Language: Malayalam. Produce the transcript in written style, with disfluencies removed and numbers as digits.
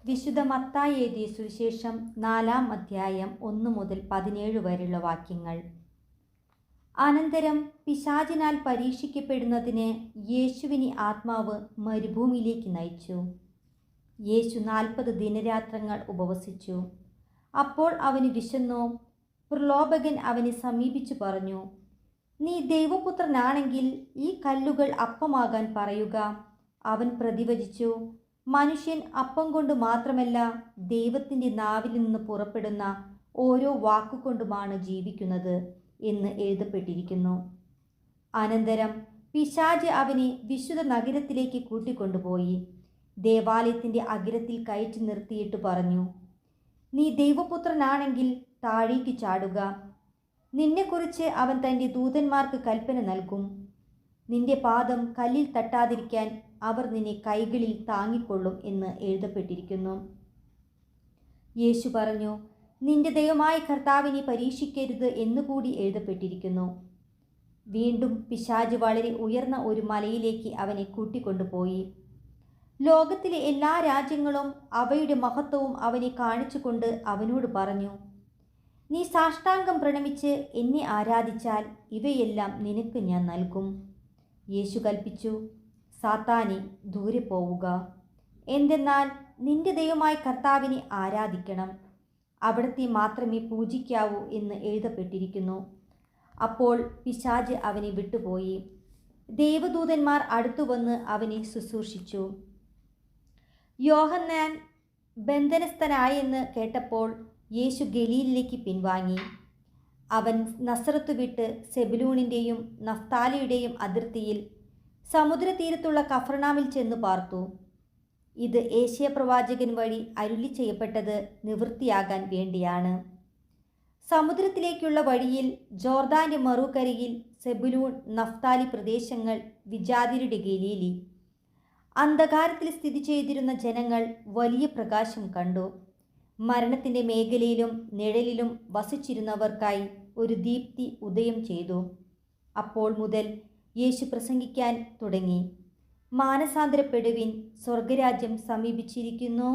വിശുദ്ധ മത്തായി എഴുതിയ സുവിശേഷം 4-ാം അധ്യായം 1 മുതൽ 17 വരെയുള്ള വാക്യങ്ങൾ. അനന്തരം പിശാചിനാൽ പരീക്ഷിക്കപ്പെടുന്നതിന് യേശുവിനെ ആത്മാവ് മരുഭൂമിയിലേക്ക് നയിച്ചു. യേശു 40 ദിനരാത്രങ്ങൾ ഉപവസിച്ചു. അപ്പോൾ അവന് വിശന്നു. പ്രലോഭകൻ അവനെ സമീപിച്ചു പറഞ്ഞു, നീ ദൈവപുത്രനാണെങ്കിൽ ഈ കല്ലുകൾ അപ്പമാകാൻ പറയുക. അവൻ പ്രതിവചിച്ചു, മനുഷ്യൻ അപ്പം കൊണ്ട് മാത്രമല്ല, ദൈവത്തിൻ്റെ നാവിൽ നിന്ന് പുറപ്പെടുന്ന ഓരോ വാക്കുകൊണ്ടുമാണ് ജീവിക്കുന്നത് എന്ന് എഴുതപ്പെട്ടിരിക്കുന്നു. അനന്തരം പിശാച് അവനെ വിശുദ്ധ നഗരത്തിലേക്ക് കൂട്ടിക്കൊണ്ടുപോയി ദേവാലയത്തിൻ്റെ അഗ്രത്തിൽ കയറ്റി നിർത്തിയിട്ട് പറഞ്ഞു, നീ ദൈവപുത്രനാണെങ്കിൽ താഴേക്ക് ചാടുക. നിന്നെക്കുറിച്ച് അവൻ തൻ്റെ ദൂതന്മാർക്ക് കൽപ്പന നൽകും. നിന്റെ പാദം കല്ലിൽ തട്ടാതിരിക്കാൻ അവർ നിന്നെ കൈകളിൽ താങ്ങിക്കൊള്ളും എന്ന് എഴുതപ്പെട്ടിരിക്കുന്നു. യേശു പറഞ്ഞു, നിന്റെ ദൈവമായ കർത്താവിനെ പരീക്ഷിക്കരുത് എന്നുകൂടി എഴുതപ്പെട്ടിരിക്കുന്നു. വീണ്ടും പിശാച് വളരെ ഉയർന്ന ഒരു മലയിലേക്ക് അവനെ കൂട്ടിക്കൊണ്ടുപോയി. ലോകത്തിലെ എല്ലാ രാജ്യങ്ങളും അവയുടെ മഹത്വവും അവനെ കാണിച്ചുകൊണ്ട് അവനോട് പറഞ്ഞു, നീ സാഷ്ടാംഗം പ്രണമിച്ച് എന്നെ ആരാധിച്ചാൽ ഇവയെല്ലാം നിനക്ക് ഞാൻ നൽകും. യേശു കൽപ്പിച്ചു, സാത്താനെ, ദൂരെ പോവുക. എന്തെന്നാൽ നിന്റെ ദൈവമായ കർത്താവിനെ ആരാധിക്കണം, അവിടുത്തെ മാത്രമേ പൂജിക്കാവൂ എന്ന് എഴുതപ്പെട്ടിരിക്കുന്നു. അപ്പോൾ പിശാച് അവനെ വിട്ടുപോയി. ദൈവദൂതന്മാർ അടുത്തുവന്ന് അവനെ ശുശ്രൂഷിച്ചു. യോഹന്നാൻ ബന്ധനസ്ഥനായെന്ന് കേട്ടപ്പോൾ യേശു ഗലീലിലേക്ക് പിൻവാങ്ങി. അവൻ നസറത്ത് വിട്ട് സെബുലൂണിൻ്റെയും നഫ്താലിയുടെയും അതിർത്തിയിൽ സമുദ്രതീരത്തുള്ള കഫർനാമിൽ ചെന്ന് പാർത്തു. ഇത് ഏശയ്യാ പ്രവാചകൻ വഴി അരുളി ചെയ്യപ്പെട്ടത് നിവൃത്തിയാകാൻ വേണ്ടിയാണ്. സമുദ്രത്തിലേക്കുള്ള വഴിയിൽ ജോർദാൻ്റെ മറുകരയിൽ സെബുലൂൺ, നഫ്താലി പ്രദേശങ്ങൾ, വിജാതിയരുടെ ഗലീലി. അന്ധകാരത്തിൽ സ്ഥിതി ചെയ്തിരുന്ന ജനങ്ങൾ വലിയ പ്രകാശം കണ്ടു. മരണത്തിൻ്റെ മേഖലയിലും നിഴലിലും വസിച്ചിരുന്നവർക്കായി ഒരു ദീപ്തി ഉദയം ചെയ്തു. അപ്പോൾ മുതൽ യേശു പ്രസംഗിക്കാൻ തുടങ്ങി, മാനസാന്തരപ്പെടുവിൻ, സ്വർഗരാജ്യം സമീപിച്ചിരിക്കുന്നു.